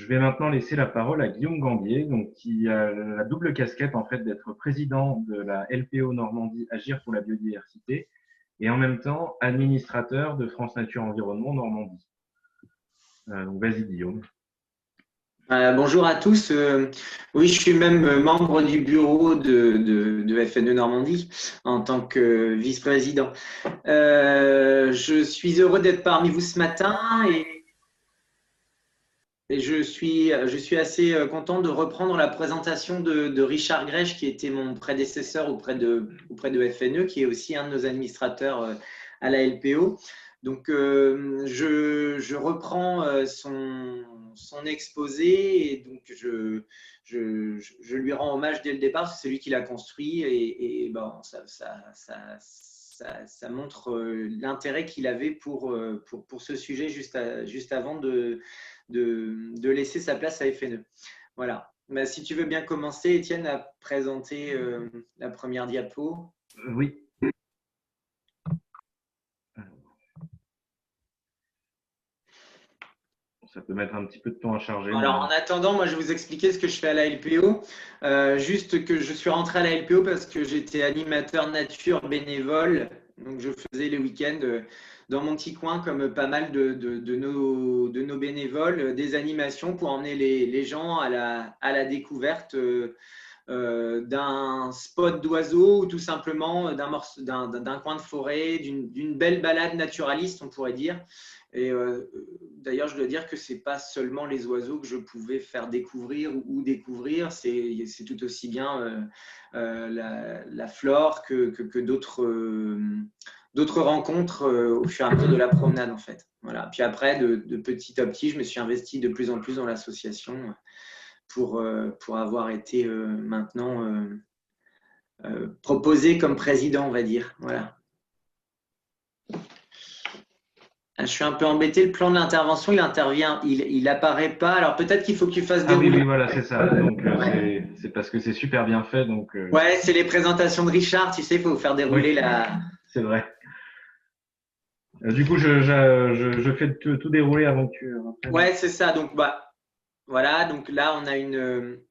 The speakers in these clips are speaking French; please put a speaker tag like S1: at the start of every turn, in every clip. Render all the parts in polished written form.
S1: vais maintenant laisser la parole à Guillaume Gambier, donc, qui a la double casquette en fait, d'être président de la LPO Normandie Agir pour la biodiversité et en même temps administrateur de France Nature Environnement Normandie. Donc vas-y Guillaume.
S2: Bonjour à tous. Oui, je suis même membre du bureau de FNE Normandie en tant que vice-président. Je suis heureux d'être parmi vous ce matin et je suis assez content de reprendre la présentation de Richard Grech, qui était mon prédécesseur auprès de FNE, qui est aussi un de nos administrateurs à la LPO. Donc, je reprends son exposé et donc je lui rends hommage dès le départ, parce que c'est lui qui l'a construit et bon, ça montre l'intérêt qu'il avait pour ce sujet juste avant de laisser sa place à FNE. Voilà. Bah, si tu veux bien commencer, Étienne, à présenter la première diapo.
S1: Oui. Ça peut mettre un petit peu de temps à charger.
S2: Alors, en attendant, moi, je vais vous expliquer ce que je fais à la LPO. Juste que je suis rentré à la LPO parce que j'étais animateur nature bénévole. Donc, je faisais les week-ends dans mon petit coin, comme pas mal de nos bénévoles, des animations pour emmener les gens à la découverte d'un spot d'oiseaux ou tout simplement d'un coin de forêt, d'une belle balade naturaliste, on pourrait dire. Et d'ailleurs, je dois dire que ce n'est pas seulement les oiseaux que je pouvais faire découvrir ou découvrir, c'est tout aussi bien la flore que d'autres rencontres au fur et à mesure de la promenade, en fait. Voilà. Puis après, de petit à petit, je me suis investi de plus en plus dans l'association pour avoir été maintenant proposé comme président, on va dire. Voilà. Je suis un peu embêté, le plan de l'intervention, il apparaît pas. Alors peut-être qu'il faut que tu fasses dérouler.
S1: Oui, voilà, c'est ça. Donc c'est parce que c'est super bien fait. Donc,
S2: Ouais, c'est les présentations de Richard, tu sais, il faut faire dérouler la.
S1: C'est vrai. Du coup, je fais tout dérouler avant que tu.
S2: Ouais, c'est ça. Donc, voilà. Donc là, on a le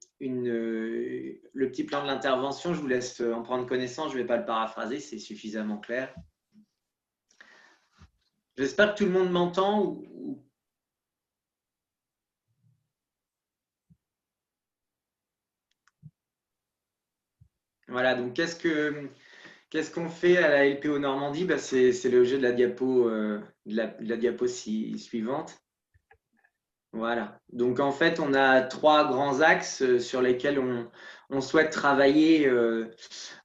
S2: petit plan de l'intervention. Je vous laisse en prendre connaissance. Je ne vais pas le paraphraser, c'est suffisamment clair. J'espère que tout le monde m'entend. Voilà. Donc, qu'est-ce qu'on fait à la LPO Normandie? C'est le jeu de la diapo, la diapo suivante. Voilà. Donc, en fait, on a trois grands axes sur lesquels on souhaite travailler.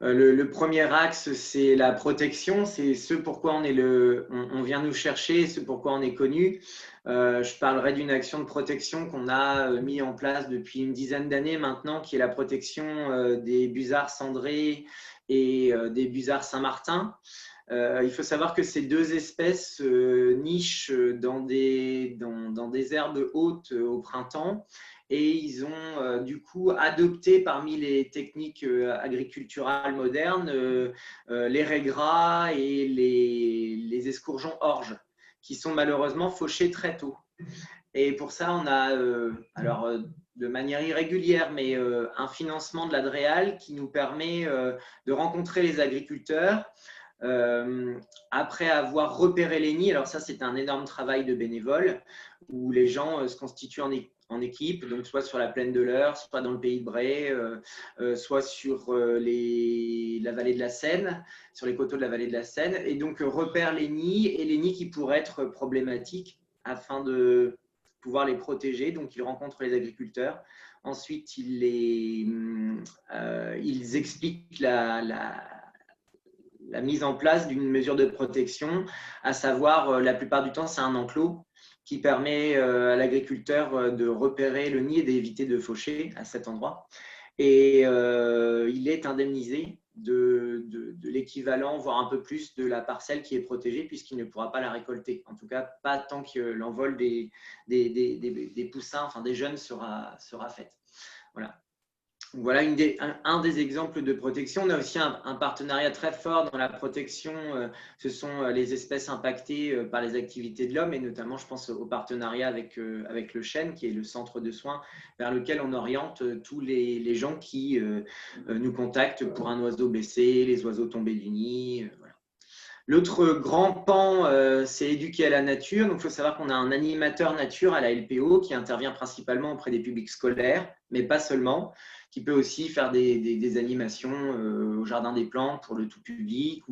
S2: Le premier axe, c'est la protection. C'est ce pourquoi on vient nous chercher, ce pourquoi on est connu. Je parlerai d'une action de protection qu'on a mis en place depuis une dizaine d'années maintenant, qui est la protection des busards cendrés et des busards Saint-Martin. Il faut savoir que ces deux espèces nichent dans des herbes hautes au printemps et ils ont du coup adopté parmi les techniques agriculturales modernes les raies gras et les escourgeons orges qui sont malheureusement fauchés très tôt. Et pour ça, on a de manière irrégulière, mais un financement de la DREAL qui nous permet de rencontrer les agriculteurs. Après avoir repéré les nids, alors ça c'est un énorme travail de bénévoles où les gens se constituent en équipe, donc soit sur la plaine de l'Eure, soit dans le pays de Bray, soit sur la vallée de la Seine, sur les coteaux de la vallée de la Seine, et donc repèrent les nids et les nids qui pourraient être problématiques afin de pouvoir les protéger. Donc ils rencontrent les agriculteurs. Ensuite, ils expliquent la mise en place d'une mesure de protection, à savoir la plupart du temps c'est un enclos qui permet à l'agriculteur de repérer le nid et d'éviter de faucher à cet endroit. Et il est indemnisé de l'équivalent, voire un peu plus, de la parcelle qui est protégée puisqu'il ne pourra pas la récolter. En tout cas, pas tant que l'envol des poussins, enfin des jeunes sera fait. Voilà. voilà un des exemples de protection. On a aussi un partenariat très fort dans la protection. Ce sont les espèces impactées par les activités de l'homme, et notamment, je pense au partenariat avec le Chêne, qui est le centre de soins vers lequel on oriente tous les gens qui nous contactent pour un oiseau blessé, les oiseaux tombés du nid. Voilà. L'autre grand pan, c'est éduquer à la nature. Donc, il faut savoir qu'on a un animateur nature à la LPO qui intervient principalement auprès des publics scolaires, mais pas seulement, qui peut aussi faire des animations au Jardin des Plantes pour le tout public.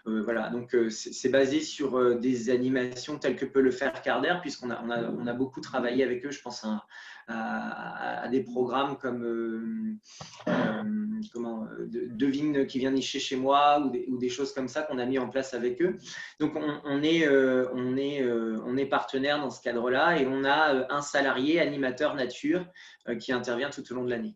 S2: Voilà. Donc, c'est basé sur des animations telles que peut le faire Carder, puisqu'on a beaucoup travaillé avec eux. Je pense à des programmes comme Devine qui vient nicher chez moi, ou des choses comme ça qu'on a mis en place avec eux. Donc on est partenaire dans ce cadre-là, et on a un salarié animateur nature qui intervient tout au long de l'année.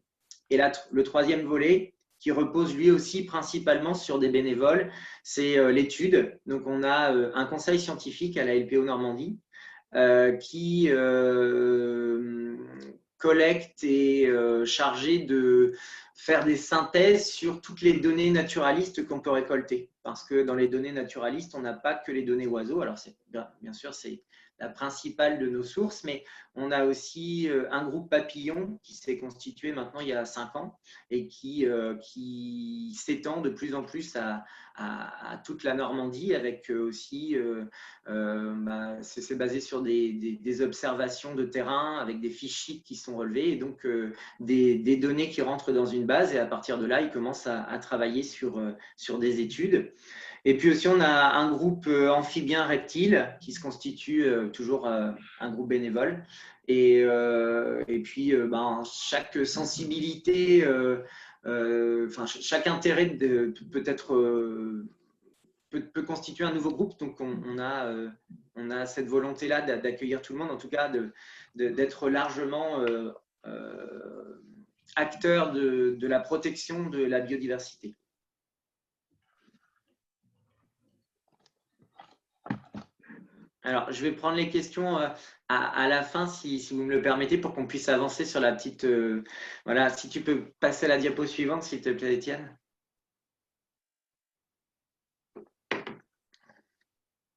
S2: Et là, le troisième volet, qui repose lui aussi principalement sur des bénévoles, c'est l'étude. Donc on a un conseil scientifique à la LPO Normandie qui collecte et chargé de faire des synthèses sur toutes les données naturalistes qu'on peut récolter. Parce que dans les données naturalistes, on n'a pas que les données oiseaux. Alors, bien sûr, c'est la principale de nos sources, mais on a aussi un groupe papillon qui s'est constitué maintenant il y a 5 ans et qui s'étend de plus en plus à toute la Normandie, avec aussi, c'est basé sur des observations de terrain avec des fichiers qui sont relevés, et donc des données qui rentrent dans une base, et à partir de là, ils commencent à travailler sur des études. Et puis aussi, on a un groupe amphibien reptile qui se constitue toujours un groupe bénévole. Et puis, chaque sensibilité, chaque intérêt peut constituer un nouveau groupe. Donc, on a cette volonté-là d'accueillir tout le monde, en tout cas d'être largement acteur de la protection de la biodiversité. Alors, je vais prendre les questions à la fin, si vous me le permettez, pour qu'on puisse avancer sur la petite… voilà, si tu peux passer à la diapo suivante, s'il te plaît, Étienne.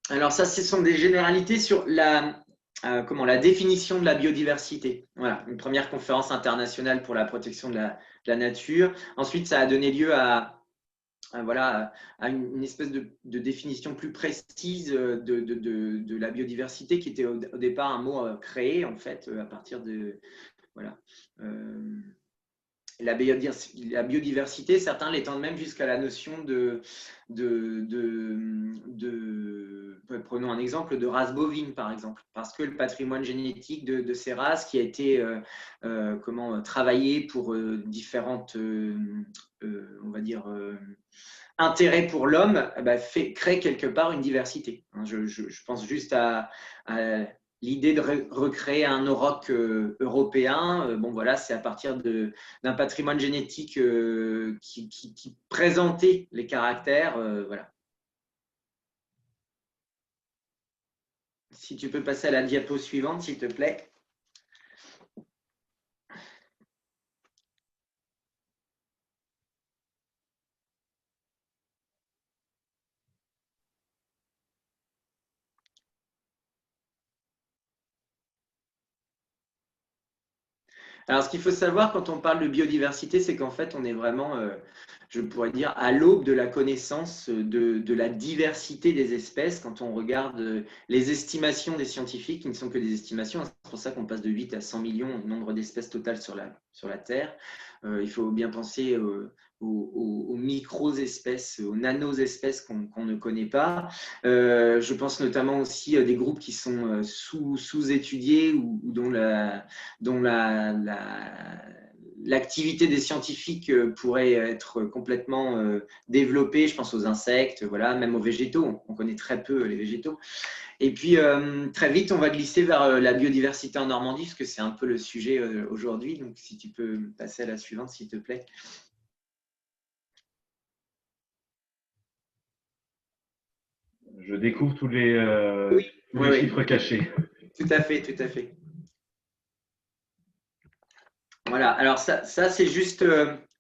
S2: Alors, ça, ce sont des généralités sur la définition de la biodiversité. Voilà, une première conférence internationale pour la protection de la nature. Ensuite, ça a donné lieu à une espèce de définition plus précise de la biodiversité, qui était au départ un mot créé en fait à partir de la biodiversité, certains l'étendent même jusqu'à la notion prenons un exemple de race bovine par exemple, parce que le patrimoine génétique de ces races qui a été travaillé pour différentes on va dire intérêt pour l'homme, crée quelque part une diversité. Je pense juste à l'idée de recréer un auroch européen. C'est à partir d'un patrimoine génétique qui présentait les caractères. Voilà. Si tu peux passer à la diapo suivante, s'il te plaît. Alors, ce qu'il faut savoir quand on parle de biodiversité, c'est qu'en fait, on est vraiment, je pourrais dire, à l'aube de la connaissance de la diversité des espèces. Quand on regarde les estimations des scientifiques, qui ne sont que des estimations, c'est pour ça qu'on passe de 8 à 100 millions au nombre d'espèces totales sur la Terre. Il faut bien penser aux micro-espèces, aux nano-espèces qu'on ne connaît pas. Je pense notamment aussi à des groupes qui sont sous-étudiés ou dont l'activité des scientifiques pourrait être complètement développée. Je pense aux insectes, voilà, même aux végétaux. On connaît très peu les végétaux. Et puis, très vite, on va glisser vers la biodiversité en Normandie, parce que c'est un peu le sujet aujourd'hui. Donc, si tu peux passer à la suivante, s'il te plaît.
S1: Je découvre tous les chiffres cachés.
S2: Tout à fait, tout à fait. Voilà, alors ça c'est juste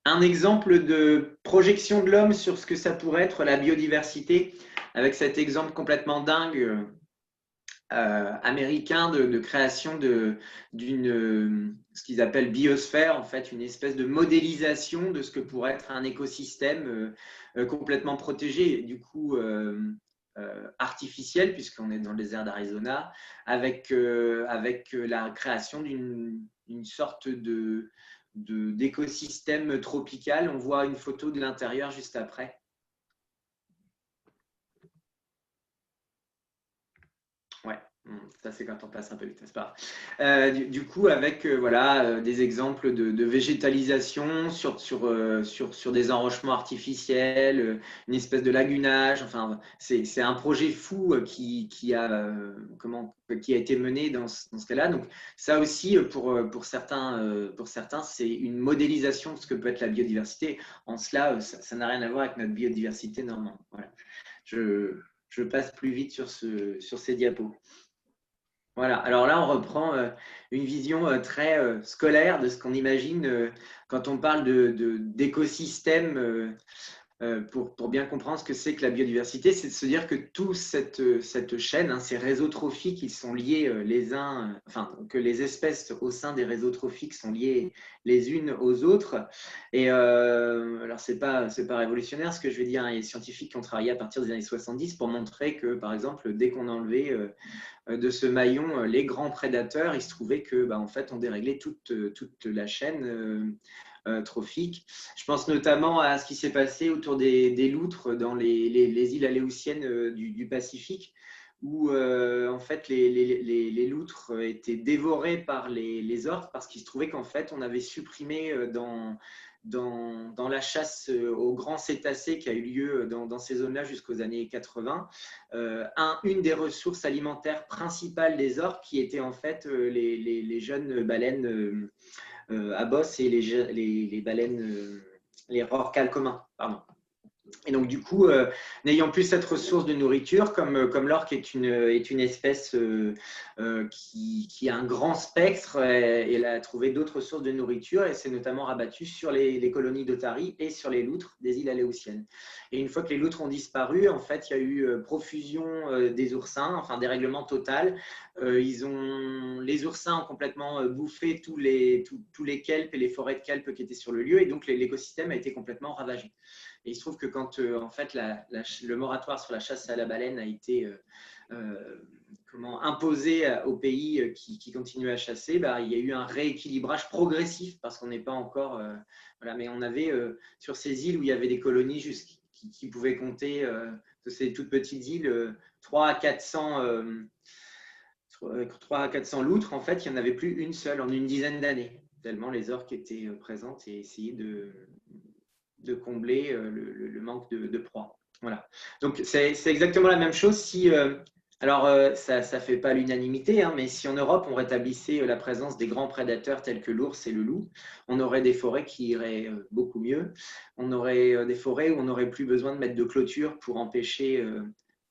S2: un exemple de projection de l'homme sur ce que ça pourrait être la biodiversité, avec cet exemple complètement dingue américain de création d'une ce qu'ils appellent biosphère, en fait, une espèce de modélisation de ce que pourrait être un écosystème complètement protégé, du coup artificiel, puisqu'on est dans le désert d'Arizona, avec la création d'une sorte d'écosystème tropical. On voit une photo de l'intérieur juste après. Ouais, ça c'est quand on passe un peu vite, c'est pas grave. Du coup, avec voilà, des exemples de végétalisation sur des enrochements artificiels, une espèce de lagunage. Enfin, c'est un projet fou qui a été mené dans ce cas-là. Donc, ça aussi, pour certains, c'est une modélisation de ce que peut être la biodiversité. En cela, ça n'a rien à voir avec notre biodiversité normale. Voilà. Je passe plus vite sur ces diapos. Voilà, alors là, on reprend une vision très scolaire de ce qu'on imagine quand on parle d'écosystème. Pour bien comprendre ce que c'est que la biodiversité, c'est de se dire que toute cette chaîne, ces réseaux trophiques, ils sont liés que les espèces au sein des réseaux trophiques sont liées les unes aux autres. Et alors, c'est pas révolutionnaire ce que je vais dire, hein. Il y a des scientifiques qui ont travaillé à partir des années 70 pour montrer que, par exemple, dès qu'on enlevait de ce maillon les grands prédateurs, il se trouvait que, en fait, on déréglait toute la chaîne trophique. Je pense notamment à ce qui s'est passé autour des loutres dans les îles aléoutiennes du Pacifique, où en fait les loutres étaient dévorées par les orques parce qu'il se trouvait qu'en fait on avait supprimé dans la chasse aux grands cétacés qui a eu lieu dans ces zones-là jusqu'aux années 80, une des ressources alimentaires principales des orques qui étaient en fait les jeunes baleines à bosse et les baleines, les rorquals communs, pardon. Et donc, du coup, n'ayant plus cette ressource de nourriture, comme l'orque est une espèce qui a un grand spectre, elle a trouvé d'autres sources de nourriture et s'est notamment rabattue sur les colonies d'otaries et sur les loutres des îles aléoutiennes. Et une fois que les loutres ont disparu, en fait, il y a eu profusion des oursins, enfin dérèglement total. Les oursins ont complètement bouffé tous les kelpes et les forêts de kelp qui étaient sur le lieu et donc l'écosystème a été complètement ravagé. Et il se trouve que quand en fait le moratoire sur la chasse à la baleine a été imposé aux pays qui continuent à chasser, il y a eu un rééquilibrage progressif parce qu'on n'est pas encore voilà, mais on avait sur ces îles où il y avait des colonies qui pouvaient compter ces toutes petites îles 3 à 400 loutres, en fait, il n'y en avait plus une seule en une dizaine d'années, tellement les orques étaient présentes et essayaient de combler le manque de proie. Voilà. Donc, c'est exactement la même chose si, ça ne fait pas l'unanimité, hein, mais si en Europe, on rétablissait la présence des grands prédateurs tels que l'ours et le loup, on aurait des forêts qui iraient beaucoup mieux. On aurait des forêts où on n'aurait plus besoin de mettre de clôture pour empêcher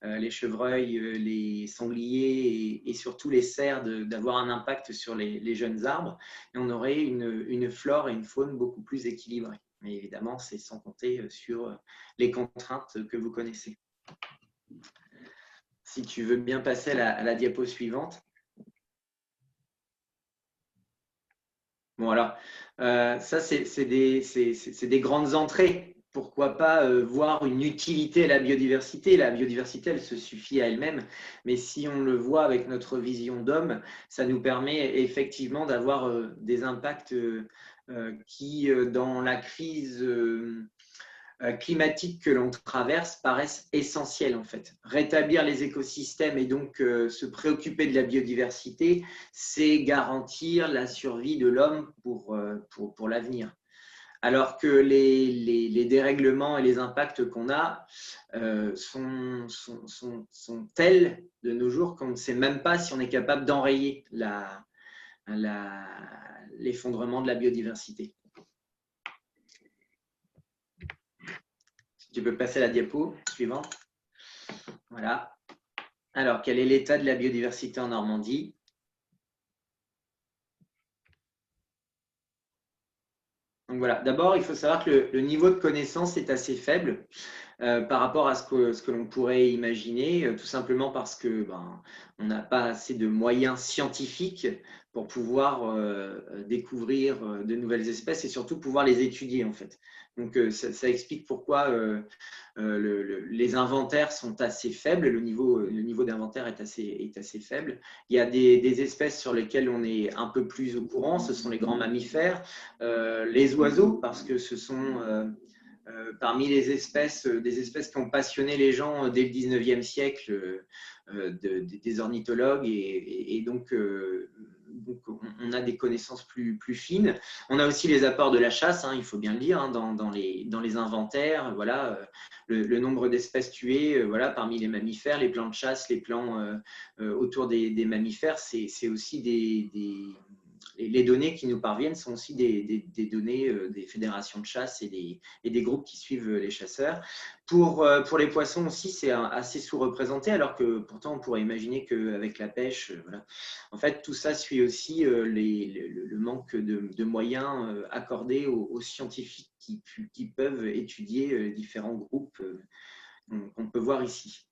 S2: les chevreuils, les sangliers et surtout les cerfs d'avoir un impact sur les jeunes arbres. Et on aurait une flore et une faune beaucoup plus équilibrées. Mais évidemment, c'est sans compter sur les contraintes que vous connaissez. Si tu veux bien passer à la diapo suivante. Bon, alors, ça, c'est des grandes entrées. Pourquoi pas voir une utilité à la biodiversité? La biodiversité, elle se suffit à elle-même. Mais si on le voit avec notre vision d'homme, ça nous permet effectivement d'avoir des impacts qui, dans la crise climatiques que l'on traverse paraissent essentielles en fait. Rétablir les écosystèmes et donc se préoccuper de la biodiversité, c'est garantir la survie de l'homme pour l'avenir. Alors que les dérèglements et les impacts qu'on a sont tels de nos jours qu'on ne sait même pas si on est capable d'enrayer l'effondrement de la biodiversité. Tu peux passer à la diapo suivante. Voilà. Alors, quel est l'état de la biodiversité en Normandie? Donc voilà, d'abord, il faut savoir que le niveau de connaissance est assez faible par rapport à ce que l'on pourrait imaginer, tout simplement parce que on n'a pas assez de moyens scientifiques pour pouvoir découvrir de nouvelles espèces et surtout pouvoir les étudier en fait. Donc ça explique pourquoi les inventaires sont assez faibles, le niveau d'inventaire est assez faible. Il y a des espèces sur lesquelles on est un peu plus au courant, ce sont les grands mammifères, les oiseaux, parce que ce sont parmi les espèces, des espèces qui ont passionné les gens dès le 19e siècle, des ornithologues, et donc on a des connaissances plus fines. On a aussi les apports de la chasse, il faut bien le dire, dans les inventaires. Voilà, le nombre d'espèces tuées, voilà, parmi les mammifères, les plans de chasse, les plans autour des mammifères, c'est aussi les données qui nous parviennent sont aussi des données des fédérations de chasse et des groupes qui suivent les chasseurs. Pour les poissons aussi, c'est assez sous-représenté, alors que pourtant on pourrait imaginer qu'avec la pêche, voilà. En fait, tout ça suit aussi le manque de moyens accordés aux scientifiques qui peuvent étudier les différents groupes qu'on peut voir ici.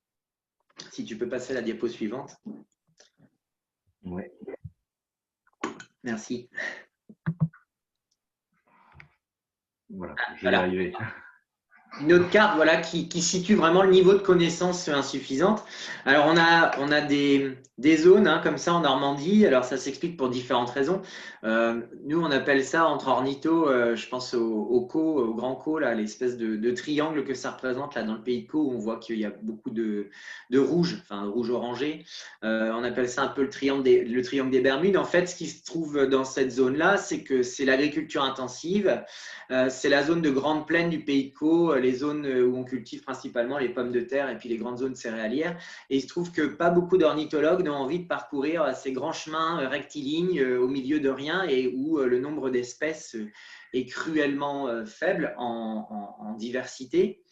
S2: Si tu peux passer à la diapo suivante.
S1: Ouais.
S2: Merci.
S1: Voilà, je vais y arriver.
S2: Une autre carte voilà, qui situe vraiment le niveau de connaissance insuffisante. Alors, on a des zones comme ça en Normandie. Alors, ça s'explique pour différentes raisons. Nous, on appelle ça entre ornithos, je pense au grand co, l'espèce de triangle que ça représente là, dans le pays de Caux, où on voit qu'il y a beaucoup de rouge, enfin rouge orangé. On appelle ça un peu le triangle des Bermudes. En fait, ce qui se trouve dans cette zone-là, c'est que c'est l'agriculture intensive. C'est la zone de grande plaine du pays de Caux, les zones où on cultive principalement les pommes de terre et puis les grandes zones céréalières. Et il se trouve que pas beaucoup d'ornithologues n'ont envie de parcourir ces grands chemins rectilignes au milieu de rien et où le nombre d'espèces est cruellement faible en diversité.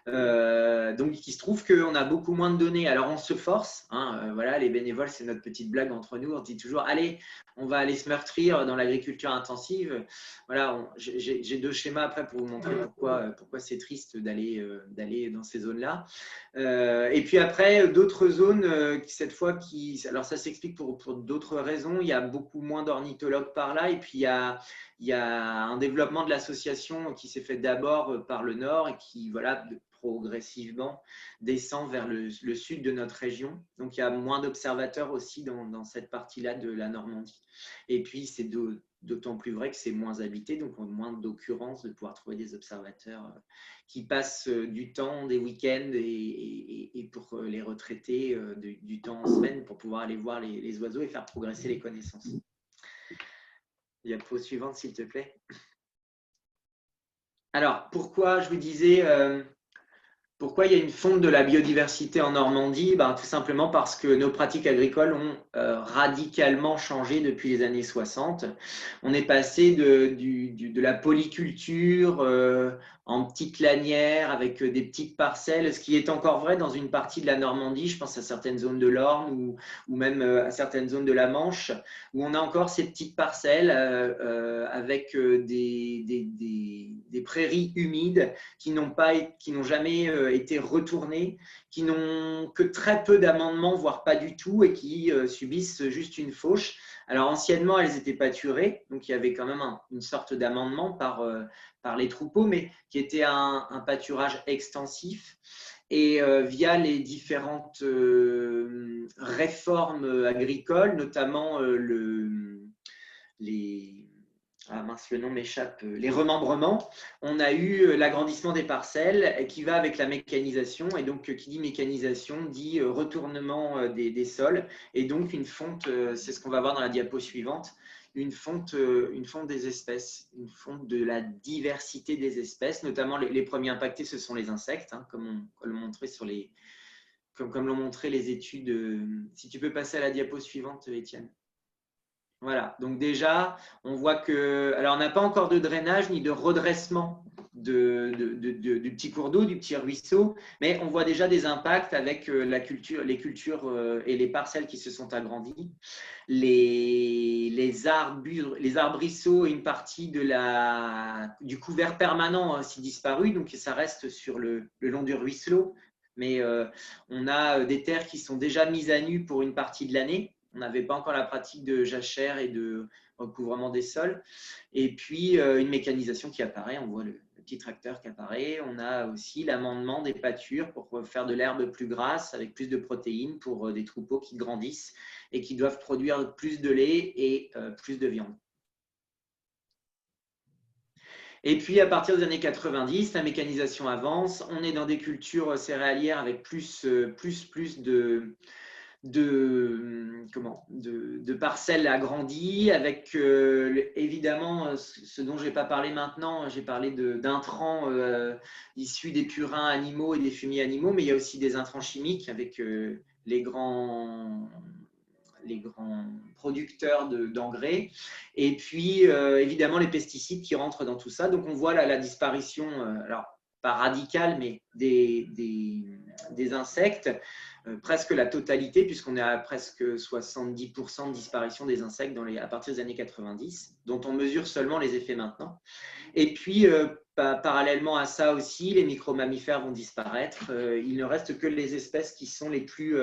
S2: Donc, il se trouve qu'on a beaucoup moins de données. Alors, on se force. Voilà, les bénévoles, c'est notre petite blague entre nous. On dit toujours, allez, on va aller se meurtrir dans l'agriculture intensive. Voilà, j'ai deux schémas après pour vous montrer pourquoi c'est triste d'aller dans ces zones-là. Et puis après, d'autres zones, cette fois, alors ça s'explique pour d'autres raisons. Il y a beaucoup moins d'ornithologues par là. Et puis, il y a un développement de l'association qui s'est fait d'abord par le nord et qui, voilà, progressivement descend vers le sud de notre région. Donc, il y a moins d'observateurs aussi dans cette partie-là de la Normandie. Et puis, c'est d'autant plus vrai que c'est moins habité, donc on a moins d'occurrences de pouvoir trouver des observateurs qui passent du temps, des week-ends et pour les retraités, du temps en semaine pour pouvoir aller voir les oiseaux et faire progresser les connaissances. Diapo suivante, s'il te plaît. Alors, pourquoi je vous disais... Pourquoi il y a une fonte de la biodiversité en Normandie? Tout simplement parce que nos pratiques agricoles ont radicalement changé depuis les années 60. On est passé de la polyculture en petites lanières avec des petites parcelles, ce qui est encore vrai dans une partie de la Normandie, je pense à certaines zones de l'Orne ou même à certaines zones de la Manche, où on a encore ces petites parcelles avec des prairies humides qui n'ont jamais été retournées, qui n'ont que très peu d'amendements, voire pas du tout, et qui subissent juste une fauche. Alors anciennement, elles étaient pâturées, donc il y avait quand même une sorte d'amendement par les troupeaux, mais qui était un pâturage extensif. Et via les différentes réformes agricoles, notamment le nom m'échappe, les remembrements, on a eu l'agrandissement des parcelles qui va avec la mécanisation. Et donc, qui dit mécanisation dit retournement des sols. Et donc, une fonte, c'est ce qu'on va voir dans la diapo suivante, une fonte des espèces, une fonte de la diversité des espèces. Notamment, les premiers impactés, ce sont les insectes, comme l'ont montré comme l'ont montré les études. Si tu peux passer à la diapo suivante, Étienne. Voilà, donc déjà, on voit que… Alors, on n'a pas encore de drainage ni de redressement du petit cours d'eau, du petit ruisseau, mais on voit déjà des impacts avec les cultures et les parcelles qui se sont agrandies. Les arbrisseaux et une partie du couvert permanent ont aussi disparu, donc ça reste sur le long du ruisseau, mais on a des terres qui sont déjà mises à nu pour une partie de l'année. On n'avait pas encore la pratique de jachère et de recouvrement des sols. Et puis, une mécanisation qui apparaît. On voit le petit tracteur qui apparaît. On a aussi l'amendement des pâtures pour faire de l'herbe plus grasse avec plus de protéines pour des troupeaux qui grandissent et qui doivent produire plus de lait et plus de viande. Et puis, à partir des années 90, la mécanisation avance. On est dans des cultures céréalières avec plus de parcelles agrandies, avec évidemment ce dont je n'ai pas parlé maintenant, j'ai parlé d'intrants issus des purins animaux et des fumiers animaux, mais il y a aussi des intrants chimiques avec les grands producteurs d'engrais, et puis évidemment les pesticides qui rentrent dans tout ça. Donc on voit là la disparition, alors pas radicale, mais des insectes, presque la totalité, puisqu'on est à presque 70% de disparition des insectes à partir des années 90, dont on mesure seulement les effets maintenant. Et puis, parallèlement à ça aussi, les micro-mammifères vont disparaître. Il ne reste que les espèces qui sont les plus…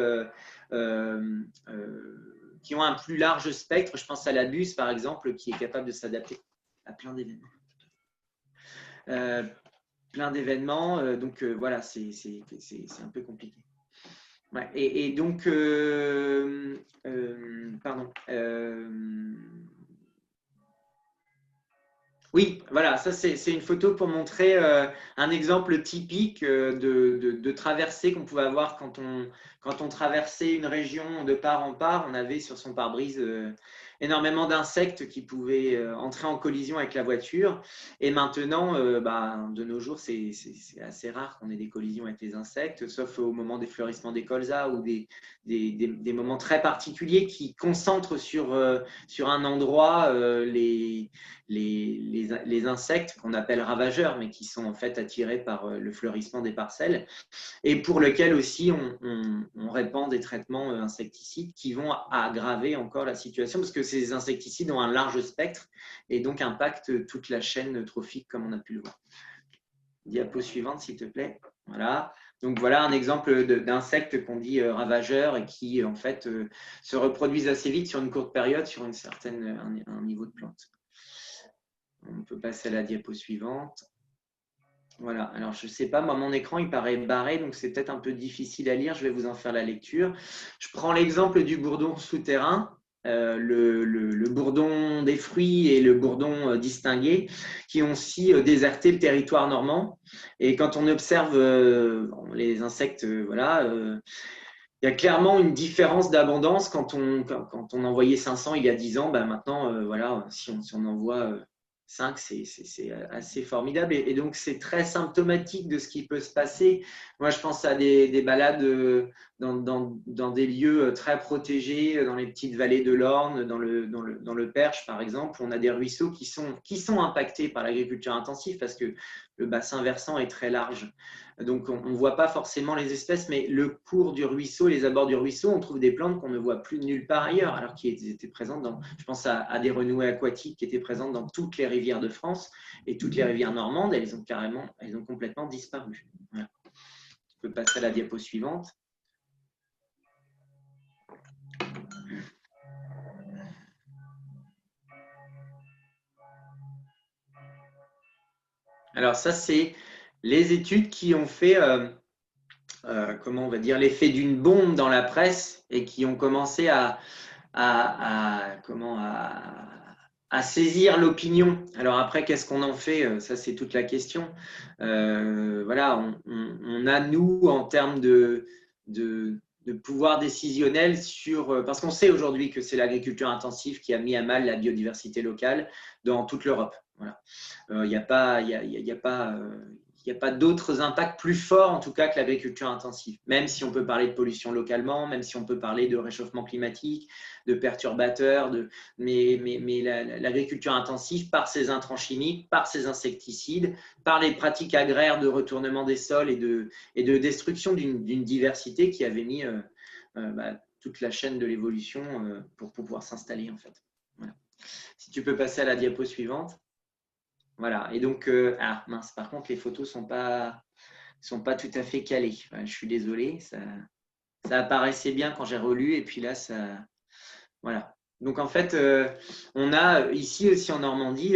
S2: qui ont un plus large spectre. Je pense à la buse, par exemple, qui est capable de s'adapter à plein d'événements. Donc voilà, c'est un peu compliqué. Ouais, et donc, oui, voilà, ça c'est une photo pour montrer un exemple typique de traversée qu'on pouvait avoir quand on traversait une région de part en part. On avait sur son pare-brise énormément d'insectes qui pouvaient entrer en collision avec la voiture. Et maintenant, de nos jours, c'est assez rare qu'on ait des collisions avec les insectes, sauf au moment des fleurissements des colzas ou des moments très particuliers qui concentrent sur un endroit les insectes qu'on appelle ravageurs, mais qui sont en fait attirés par le fleurissement des parcelles, et pour lequel aussi on répand des traitements insecticides qui vont aggraver encore la situation, parce que ces insecticides ont un large spectre et donc impactent toute la chaîne trophique, comme on a pu le voir. Diapo suivante, s'il te plaît. Voilà. Donc voilà un exemple d'insectes qu'on dit ravageurs et qui en fait se reproduisent assez vite sur une courte période sur un niveau de plante. On peut passer à la diapo suivante. Voilà, alors je ne sais pas, moi mon écran il paraît barré, donc c'est peut-être un peu difficile à lire, je vais vous en faire la lecture. Je prends l'exemple du bourdon souterrain, le bourdon des fruits et le bourdon distingué, qui ont aussi déserté le territoire normand. Et quand on observe les insectes, voilà, il y a clairement une différence d'abondance quand on en voyait 500 il y a 10 ans. Ben maintenant, voilà, si on en voit 5, c'est assez formidable. Et donc, c'est très symptomatique de ce qui peut se passer. Moi, je pense à des balades dans des lieux très protégés, dans les petites vallées de l'Orne, dans le Perche, par exemple. On a des ruisseaux qui sont impactés par l'agriculture intensive parce que le bassin versant est très large. Donc, on ne voit pas forcément les espèces, mais le cours du ruisseau, les abords du ruisseau, on trouve des plantes qu'on ne voit plus nulle part ailleurs, alors qu'elles étaient présentes je pense à des renouées aquatiques qui étaient présentes dans toutes les rivières de France, et toutes les rivières normandes, elles ont complètement disparu. Voilà. Je peux passer à la diapo suivante. Alors ça, c'est les études qui ont fait… comment on va dire, l'effet d'une bombe dans la presse et qui ont commencé à saisir l'opinion. Alors après, qu'est-ce qu'on en fait? Ça, c'est toute la question. Voilà, on a, nous, en termes de pouvoir décisionnel parce qu'on sait aujourd'hui que c'est l'agriculture intensive qui a mis à mal la biodiversité locale dans toute l'Europe. Voilà. Il n'y a pas n'y a pas d'autres impacts plus forts, en tout cas, que l'agriculture intensive. Même si on peut parler de pollution localement, même si on peut parler de réchauffement climatique, de perturbateurs, mais l'agriculture intensive, par ses intrants chimiques, par ses insecticides, par les pratiques agraires de retournement des sols et de destruction d'une diversité qui avait mis toute la chaîne de l'évolution pour pouvoir s'installer, en fait. Voilà. Si tu peux passer à la diapo suivante. Voilà, et donc, mince, par contre, les photos sont pas tout à fait calées. Enfin, je suis désolé, ça apparaissait bien quand j'ai relu, et puis là, ça… Voilà. Donc, en fait, on a ici aussi en Normandie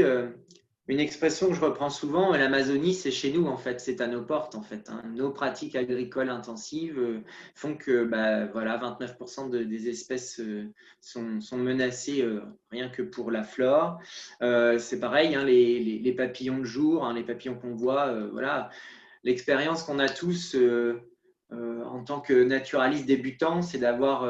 S2: une expression que je reprends souvent, l'Amazonie, c'est chez nous, en fait, c'est à nos portes, en fait. Hein. Nos pratiques agricoles intensives font que voilà, 29% des espèces sont menacées rien que pour la flore. C'est pareil, hein, les papillons de jour, hein, les papillons qu'on voit, voilà, l'expérience qu'on a tous en tant que naturaliste débutant, c'est d'avoir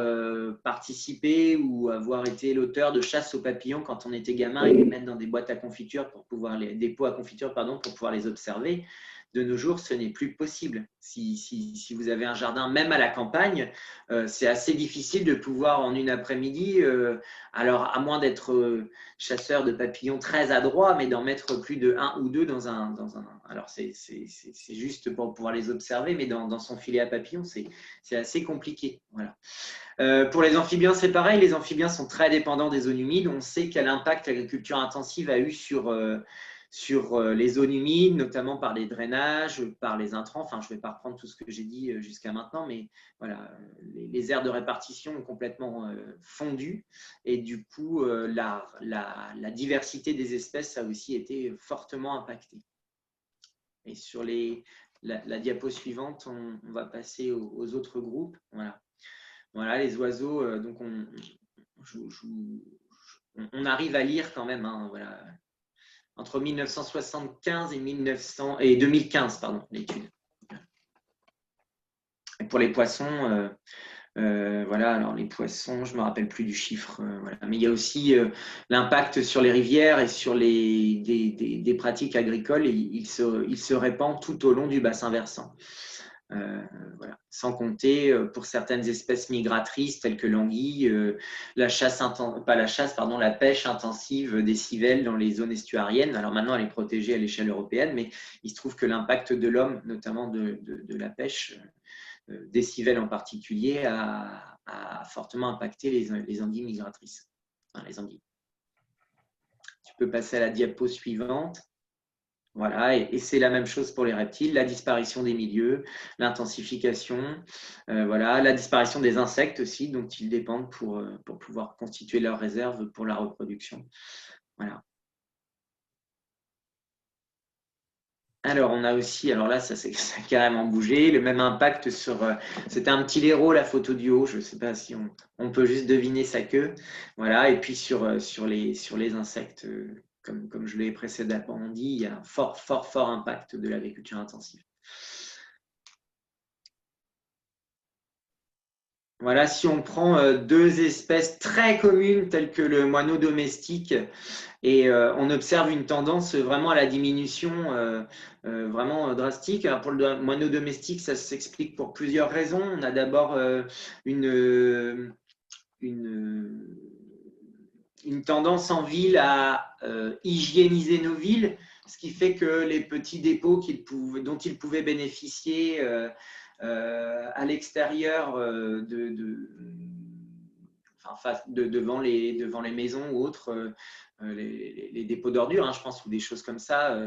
S2: participé ou avoir été l'auteur de chasse aux papillons quand on était gamin et les mettre dans des boîtes à confiture pour pouvoir des pots à confiture pardon, pour pouvoir les observer. De nos jours, ce n'est plus possible. Si vous avez un jardin, même à la campagne, c'est assez difficile de pouvoir en une après-midi, alors à moins d'être chasseur de papillons très adroit, mais d'en mettre plus de un ou deux dans un alors c'est juste pour pouvoir les observer, mais dans son filet à papillons, c'est assez compliqué. Voilà. Pour les amphibiens, c'est pareil. Les amphibiens sont très dépendants des zones humides. On sait quel impact l'agriculture intensive a eu sur les zones humides, notamment par les drainages, par les intrants. Enfin, je ne vais pas reprendre tout ce que j'ai dit jusqu'à maintenant, mais voilà, les aires de répartition ont complètement fondu. Et du coup, la diversité des espèces a aussi été fortement impactée. Et sur la diapo suivante, on va passer aux autres groupes. Voilà, les oiseaux. Donc, on arrive à lire quand même. Hein, voilà, entre 1975 et 2015, pardon, l'étude. Et pour les poissons, voilà, alors les poissons, je ne me rappelle plus du chiffre, voilà. Mais il y a aussi l'impact sur les rivières et sur des pratiques agricoles. Il se répand tout au long du bassin versant. Voilà. Sans compter pour certaines espèces migratrices telles que l'anguille, la pêche intensive des civelles dans les zones estuariennes. Alors maintenant, elle est protégée à l'échelle européenne, mais il se trouve que l'impact de l'homme, notamment de la pêche, des civelles en particulier, a fortement impacté les anguilles migratrices. Enfin, les anguilles. Tu peux passer à la diapo suivante. Voilà, et c'est la même chose pour les reptiles, la disparition des milieux, l'intensification, voilà, la disparition des insectes aussi, dont ils dépendent pour pouvoir constituer leurs réserves pour la reproduction. Voilà. Alors, on a aussi, alors là, ça a carrément bougé, le même impact sur… c'était un petit blaireau, la photo du haut, je ne sais pas si on peut juste deviner sa queue. Voilà, et puis sur les insectes, comme je l'ai précédemment dit, il y a un fort impact de l'agriculture intensive. Voilà, si on prend deux espèces très communes telles que le moineau domestique, et on observe une tendance vraiment à la diminution vraiment drastique. Alors pour le moineau domestique, ça s'explique pour plusieurs raisons. On a d'abord une tendance en ville à hygiéniser nos villes, ce qui fait que les petits dépôts dont ils pouvaient bénéficier à l'extérieur devant les maisons ou autres, les dépôts d'ordures, hein, je pense, ou des choses comme ça,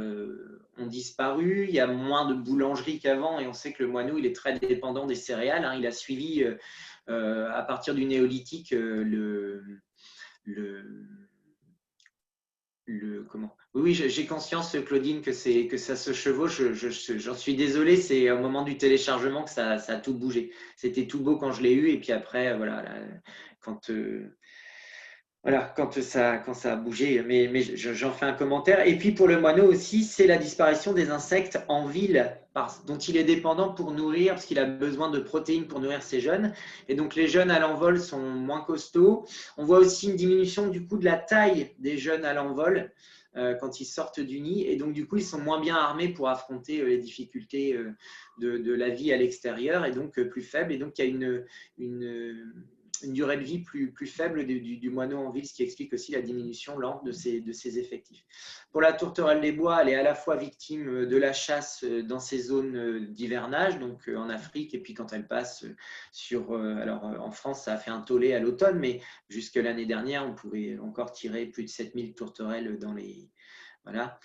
S2: ont disparu. Il y a moins de boulangeries qu'avant et on sait que le moineau, il est très dépendant des céréales. Hein. Il a suivi, à partir du néolithique, comment… Oui, j'ai conscience, Claudine, que ça se chevauche. J'en suis désolé, c'est au moment du téléchargement que ça a tout bougé. C'était tout beau quand je l'ai eu, et puis après, voilà, quand… Voilà, quand ça a bougé, mais j'en fais un commentaire. Et puis pour le moineau aussi, c'est la disparition des insectes en ville dont il est dépendant pour nourrir, parce qu'il a besoin de protéines pour nourrir ses jeunes. Et donc les jeunes à l'envol sont moins costauds. On voit aussi une diminution du coup de la taille des jeunes à l'envol quand ils sortent du nid. Et donc du coup, ils sont moins bien armés pour affronter les difficultés de la vie à l'extérieur et donc plus faibles. Et donc il y a une durée de vie plus faible du moineau en ville, ce qui explique aussi la diminution lente de ses effectifs. Pour la tourterelle des bois, elle est à la fois victime de la chasse dans ces zones d'hivernage, donc en Afrique, et puis quand elle passe alors en France, ça a fait un tollé à l'automne, mais jusque l'année dernière, on pouvait encore tirer plus de 7000 tourterelles dans les… Voilà.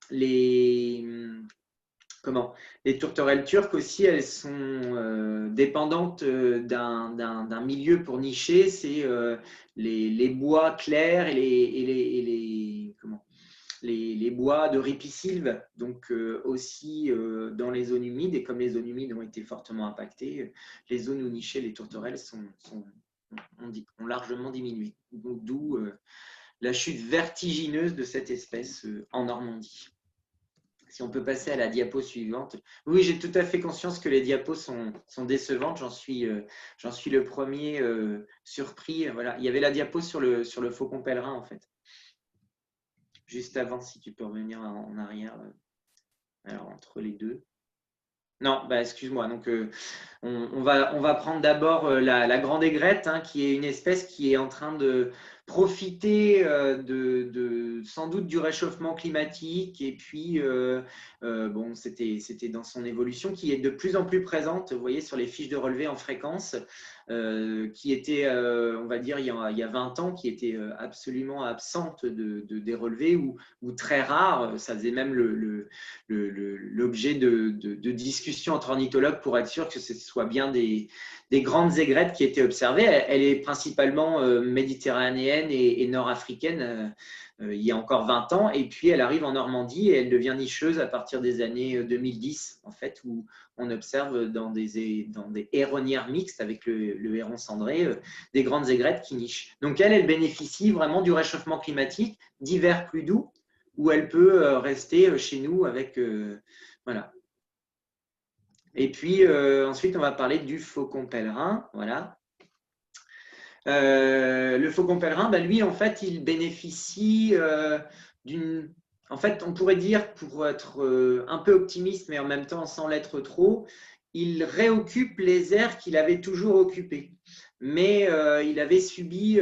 S2: Les les tourterelles turques aussi, elles sont dépendantes d'un milieu pour nicher, c'est les bois clairs les bois de ripisylve, donc aussi dans les zones humides, et comme les zones humides ont été fortement impactées, les zones où nichaient les tourterelles ont largement diminué, d'où la chute vertigineuse de cette espèce en Normandie. Si on peut passer à la diapo suivante. Oui, j'ai tout à fait conscience que les diapos sont décevantes. J'en suis le premier surpris. Voilà. Il y avait la diapo sur le faucon pèlerin, en fait. Juste avant, si tu peux revenir en arrière. Alors, entre les deux. Non, bah, excuse-moi. Donc, on va prendre d'abord la grande aigrette, hein, qui est une espèce qui est en train de profiter sans doute du réchauffement climatique. Et puis, bon, c'était dans son évolution qui est de plus en plus présente, vous voyez, sur les fiches de relevé en fréquence, qui était, on va dire, il y a 20 ans, qui était absolument absente des relevés ou très rare. Ça faisait même l'objet de discussions entre ornithologues pour être sûr que ce soit bien des grandes aigrettes qui étaient observées. Elle est principalement méditerranéenne et nord-africaine il y a encore 20 ans, et puis elle arrive en Normandie et elle devient nicheuse à partir des années 2010, en fait, où on observe dans des héronnières mixtes avec le héron cendré des grandes aigrettes qui nichent. Donc elle bénéficie vraiment du réchauffement climatique, d'hiver plus doux, où elle peut rester chez nous avec… voilà. Et puis ensuite, on va parler du faucon pèlerin. Voilà. Le faucon pèlerin, bah, lui, en fait, il bénéficie d'une… En fait, on pourrait dire, pour être un peu optimiste, mais en même temps sans l'être trop, il réoccupe les aires qu'il avait toujours occupées. Mais il avait subi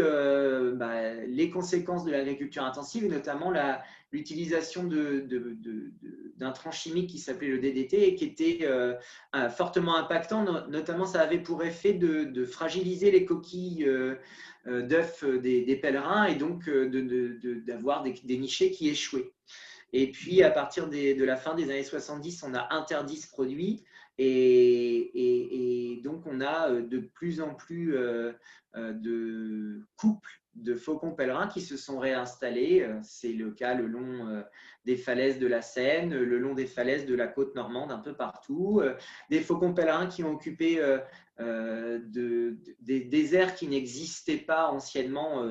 S2: les conséquences de l'agriculture intensive, et notamment l'utilisation d'intrants chimiques qui s'appelait le DDT et qui était fortement impactant. Notamment, ça avait pour effet de fragiliser les coquilles d'œufs des pèlerins et donc d'avoir des nichés qui échouaient. Et puis, à partir de la fin des années 70, on a interdit ce produit et donc on a de plus en plus de couples de faucons pèlerins qui se sont réinstallés. C'est le cas le long des falaises de la Seine, le long des falaises de la côte normande, un peu partout. Des faucons pèlerins qui ont occupé des aires qui n'existaient pas anciennement,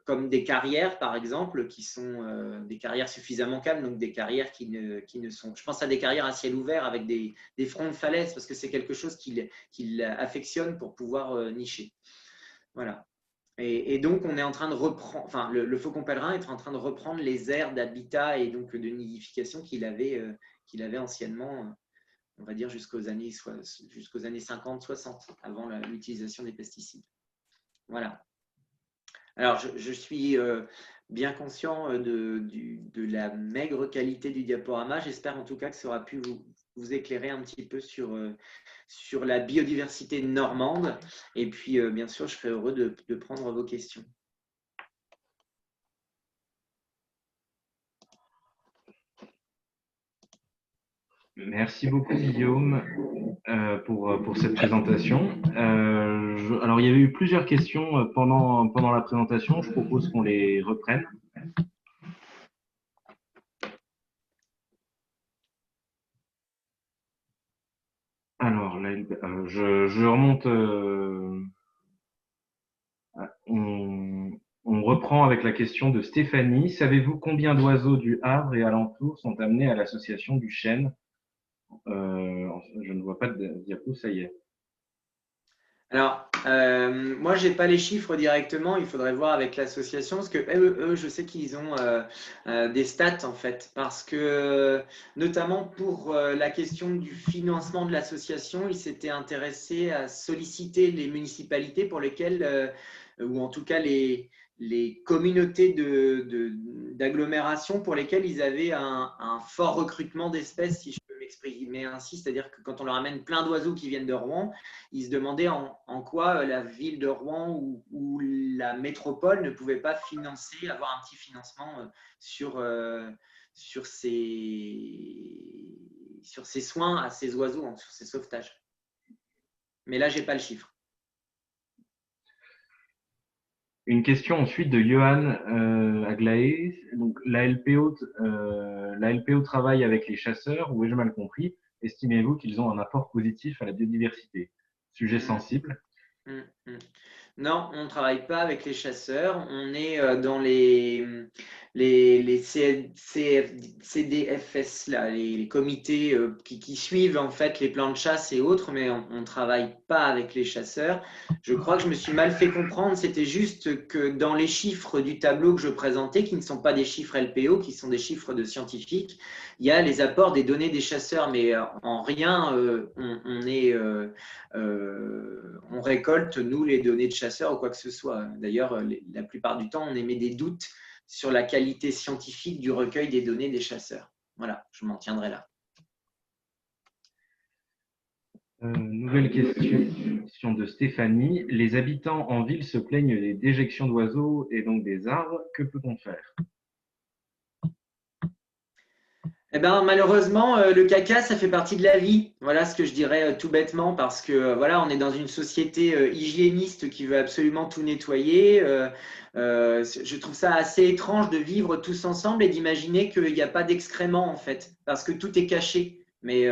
S2: comme des carrières, par exemple, qui sont des carrières suffisamment calmes, donc des carrières qui ne sont… Je pense à des carrières à ciel ouvert avec des fronts de falaise, parce que c'est quelque chose qu'il affectionne pour pouvoir nicher. Voilà. Et donc, on est en train de reprendre… Enfin, le faucon pèlerin est en train de reprendre les aires d'habitat et donc de nidification qu'il avait anciennement, on va dire jusqu'aux années 50-60, avant l'utilisation des pesticides. Voilà. Alors, je suis bien conscient de la maigre qualité du diaporama. J'espère en tout cas que ça aura pu vous éclairer un petit peu sur la biodiversité normande. Et puis, bien sûr, je serai heureux de prendre vos questions.
S1: Merci beaucoup, Guillaume, pour cette présentation. Alors, il y avait eu plusieurs questions pendant la présentation. Je propose qu'on les reprenne. Alors, là, je remonte. reprend avec la question de Stéphanie. Savez-vous combien d'oiseaux du Havre et alentours sont amenés à l'association du Chêne? Je ne vois pas de diapo, ça y est.
S2: Alors, moi, je n'ai pas les chiffres directement. Il faudrait voir avec l'association parce que eux, je sais qu'ils ont des stats en fait. Parce que, notamment pour la question du financement de l'association, ils s'étaient intéressés à solliciter les municipalités pour lesquelles, ou en tout cas les communautés d'agglomération pour lesquelles ils avaient un fort recrutement d'espèces, si je peux m'exprimer ainsi. C'est-à-dire que quand on leur amène plein d'oiseaux qui viennent de Rouen, ils se demandaient en quoi la ville de Rouen ou la métropole ne pouvait pas financer, avoir un petit financement sur ces soins à ces oiseaux, sur ces sauvetages. Mais là, je n'ai pas le chiffre.
S1: Une question ensuite de Johan Aglaé. Donc, la LPO travaille avec les chasseurs, ou ai-je mal compris? Estimez-vous qu'ils ont un apport positif à la biodiversité? Sujet sensible.
S2: Non, on ne travaille pas avec les chasseurs. On est dans les CDFS, là, les comités qui suivent en fait les plans de chasse et autres, mais on ne travaille pas avec les chasseurs. Je crois que je me suis mal fait comprendre. C'était juste que dans les chiffres du tableau que je présentais, qui ne sont pas des chiffres LPO, qui sont des chiffres de scientifiques, il y a les apports des données des chasseurs, mais en rien on récolte, nous, les données de chasseurs ou quoi que ce soit. D'ailleurs, la plupart du temps, on émet des doutes sur la qualité scientifique du recueil des données des chasseurs. Voilà, je m'en tiendrai là.
S1: Nouvelle question de Stéphanie. Les habitants en ville se plaignent des déjections d'oiseaux et donc des arbres. Que peut-on faire?
S2: Eh ben, malheureusement, le caca, ça fait partie de la vie. Voilà ce que je dirais tout bêtement, parce que voilà, on est dans une société hygiéniste qui veut absolument tout nettoyer. Je trouve ça assez étrange de vivre tous ensemble et d'imaginer qu'il n'y a pas d'excréments en fait, parce que tout est caché. Mais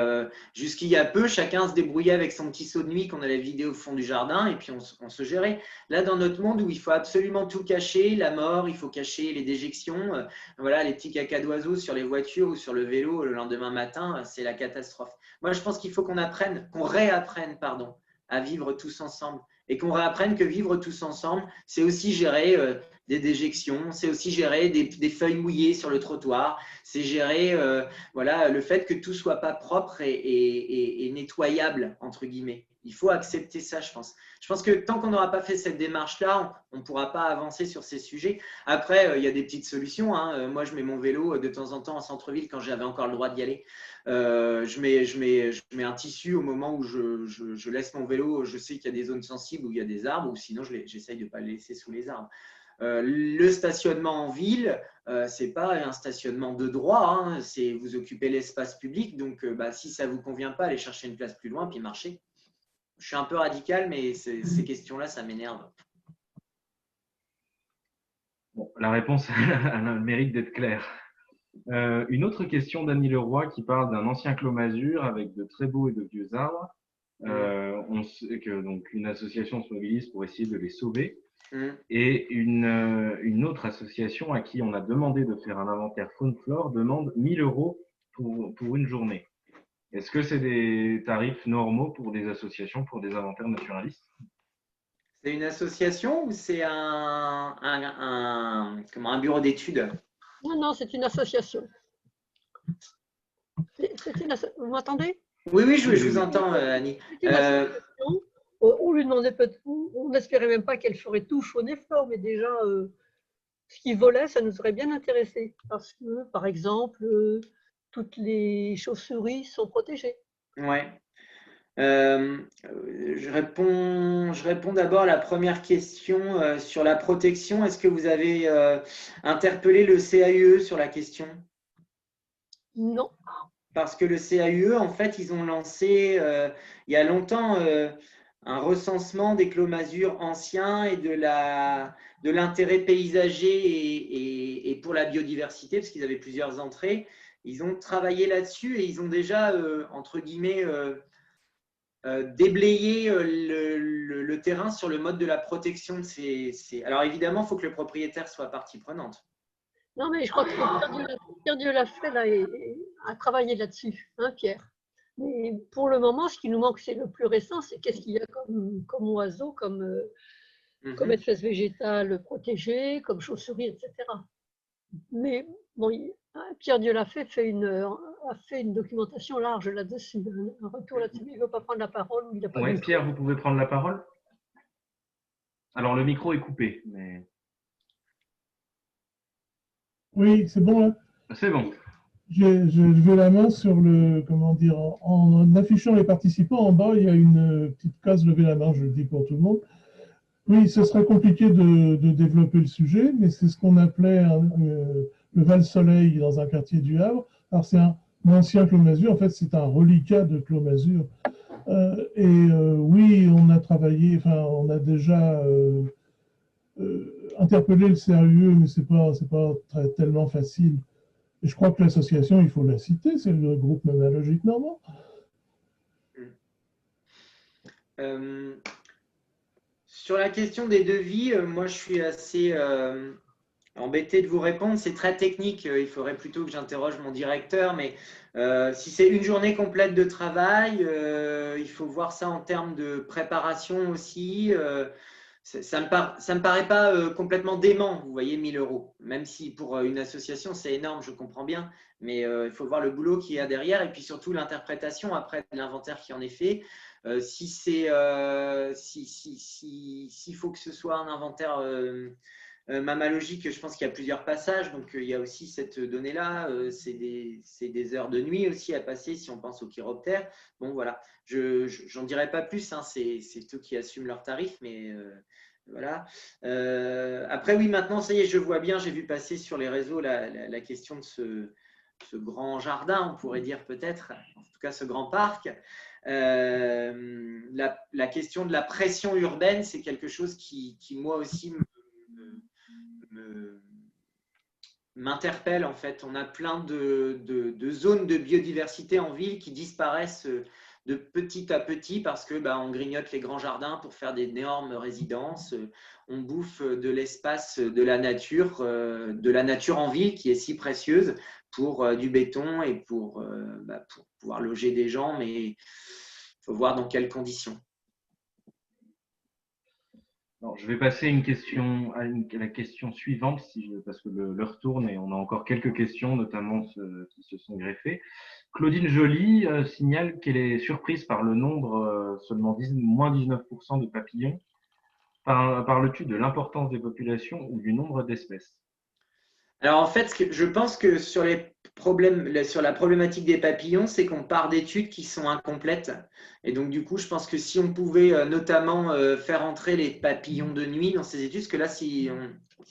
S2: jusqu'il y a peu, chacun se débrouillait avec son petit seau de nuit qu'on allait vider au fond du jardin et puis on se gérait. Là, dans notre monde où il faut absolument tout cacher, la mort, il faut cacher les déjections, voilà, les petits caca d'oiseaux sur les voitures ou sur le vélo le lendemain matin, c'est la catastrophe. Moi, je pense qu'il faut qu'on réapprenne, pardon, à vivre tous ensemble et qu'on réapprenne que vivre tous ensemble, c'est aussi gérer des déjections, c'est aussi gérer des feuilles mouillées sur le trottoir, c'est gérer voilà, le fait que tout soit pas propre et nettoyable, entre guillemets. Il faut accepter ça, je pense. Je pense que tant qu'on n'aura pas fait cette démarche-là, on ne pourra pas avancer sur ces sujets. Après, il y a des petites solutions. Hein. Moi, je mets mon vélo de temps en temps en centre-ville quand j'avais encore le droit d'y aller. Je mets un tissu au moment où je laisse mon vélo. Je sais qu'il y a des zones sensibles où il y a des arbres, ou sinon, j'essaye de ne pas le laisser sous les arbres. Le stationnement en ville, ce n'est pas un stationnement de droit, hein, c'est vous occupez l'espace public. Donc, si ça ne vous convient pas, allez chercher une place plus loin puis marchez. Je suis un peu radical, mais ces questions-là, ça m'énerve.
S1: Bon, la réponse a le mérite d'être claire. Une autre question d'Annie Leroy qui parle d'un ancien clos Masure avec de très beaux et de vieux arbres. On sait que donc, une association se mobilise pour essayer de les sauver. Et une autre association à qui on a demandé de faire un inventaire faune-flore demande 1 000 € pour une journée. Est-ce que c'est des tarifs normaux pour des associations, pour des inventaires naturalistes?
S2: C'est une association ou c'est un bureau d'études?
S3: Non, c'est une association. Vous m'entendez?
S2: Oui, je vous entends, Annie.
S3: C'est une association. On lui demandait peu de tout. On n'espérait même pas qu'elle ferait tout faune et flore, mais déjà, ce qui volait, ça nous aurait bien intéressé. Parce que, par exemple, toutes les chauves-souris sont protégées.
S2: Ouais. Je réponds d'abord à la première question sur la protection. Est-ce que vous avez interpellé le CAUE sur la question?
S3: Non.
S2: Parce que le CAUE, en fait, ils ont lancé il y a longtemps un recensement des clos Masure anciens et de l'intérêt paysager et pour la biodiversité, parce qu'ils avaient plusieurs entrées. Ils ont travaillé là-dessus et ils ont déjà, entre guillemets, déblayer le terrain sur le mode de la protection de Alors évidemment, il faut que le propriétaire soit partie prenante.
S3: Non, mais je crois que Pierre Dieu-Lafay a travaillé là-dessus, hein, Pierre. Mais pour le moment, ce qui nous manque, c'est le plus récent, c'est qu'est-ce qu'il y a comme oiseau, comme espèce végétale protégée, comme chauve-souris, etc. Mais bon, Pierre Dieu-Lafay a fait une documentation large là-dessus, un retour là-dessus. Il ne veut pas prendre la parole.
S1: Oui, Pierre, vous pouvez prendre la parole. Alors, le micro est coupé. Mais...
S4: Oui, c'est bon, là.
S1: C'est bon.
S4: Je levais la main sur le, comment dire, en affichant les participants, en bas, il y a une petite case lever la main, je le dis pour tout le monde. Oui, ce serait compliqué de développer le sujet, mais c'est ce qu'on appelait le Val-Soleil dans un quartier du Havre. Alors, c'est un ancien Clos Masure, en fait, c'est un reliquat de Clos Masure. Oui, on a travaillé, enfin, on a déjà interpellé le CRUE, mais c'est pas tellement facile. Et je crois que l'association, il faut la citer, c'est le groupe mammalogique normand.
S2: Sur la question des devis, moi je suis assez embêté de vous répondre. C'est très technique. Il faudrait plutôt que j'interroge mon directeur. Mais si c'est une journée complète de travail, il faut voir ça en termes de préparation aussi. Ça me paraît pas complètement dément, vous voyez, 1 000 €. Même si pour une association, c'est énorme, je comprends bien. Mais il faut voir le boulot qu'il y a derrière et puis surtout l'interprétation après de l'inventaire qui en est fait. S'il faut que ce soit un inventaire mammalogique, je pense qu'il y a plusieurs passages. Donc, il y a aussi cette donnée-là. C'est des heures de nuit aussi à passer si on pense aux chiroptères. Bon, voilà. J'en dirai pas plus. Hein, c'est eux qui assument leurs tarifs. Mais voilà. Après, oui, maintenant, ça y est, je vois bien. J'ai vu passer sur les réseaux la question de ce grand jardin, on pourrait dire peut-être. En tout cas, ce grand parc. La question de la pression urbaine, c'est quelque chose qui moi aussi m'interpelle en fait. On a plein de zones de biodiversité en ville qui disparaissent de petit à petit parce que on grignote les grands jardins pour faire des énormes résidences. On bouffe de l'espace de la nature en ville qui est si précieuse pour du béton et pour pouvoir loger des gens, mais il faut voir dans quelles conditions.
S1: Alors, je vais passer une question à la question suivante parce que l'heure tourne et on a encore quelques questions, notamment ceux qui se sont greffés. Claudine Joly signale qu'elle est surprise par le nombre, seulement moins 19% de papillons. Parles-tu de l'importance des populations ou du nombre d'espèces?
S2: Alors en fait, je pense que sur la problématique des papillons, c'est qu'on part d'études qui sont incomplètes. Et donc du coup, je pense que si on pouvait notamment faire entrer les papillons de nuit dans ces études, parce que là, si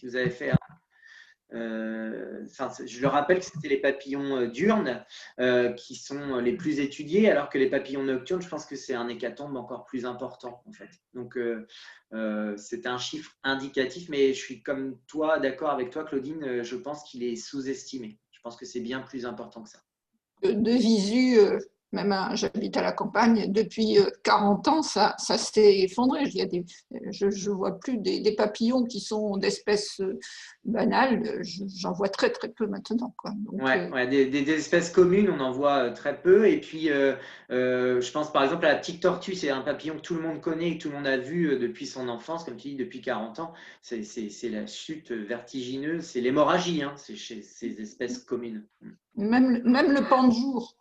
S2: vous avez fait je le rappelle que c'était les papillons diurnes qui sont les plus étudiés, alors que les papillons nocturnes, je pense que c'est un hécatombe encore plus important en fait. Donc c'est un chiffre indicatif, mais je suis comme toi d'accord avec toi, Claudine. Je pense qu'il est sous-estimé. Je pense que c'est bien plus important que ça.
S5: De visu, même j'habite à la campagne, depuis 40 ans, ça s'est effondré. Je ne vois plus des papillons qui sont d'espèces banales, j'en vois très très peu maintenant. Donc,
S2: des espèces communes, on en voit très peu. Et puis, je pense par exemple à la petite tortue, c'est un papillon que tout le monde connaît et que tout le monde a vu depuis son enfance, comme tu dis, depuis 40 ans. C'est la chute vertigineuse, c'est l'hémorragie, hein, c'est chez ces espèces communes.
S5: Même le pan de jour,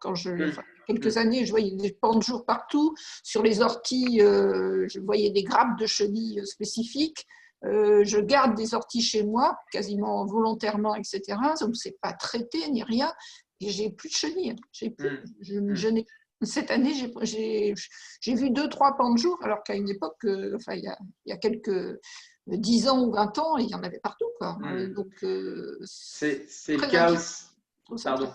S5: quelques années, je voyais des pans de jour partout. Sur les orties, je voyais des grappes de chenilles spécifiques. Je garde des orties chez moi, quasiment volontairement, etc. Donc, ce n'est pas traité ni rien. Et j'ai plus de chenilles. Cette année, j'ai vu 2-3 pans de jour, alors qu'à une époque, il y a quelques 10 ans ou 20 ans, il y en avait partout. Donc,
S2: c'est le cas aussi. Pardon.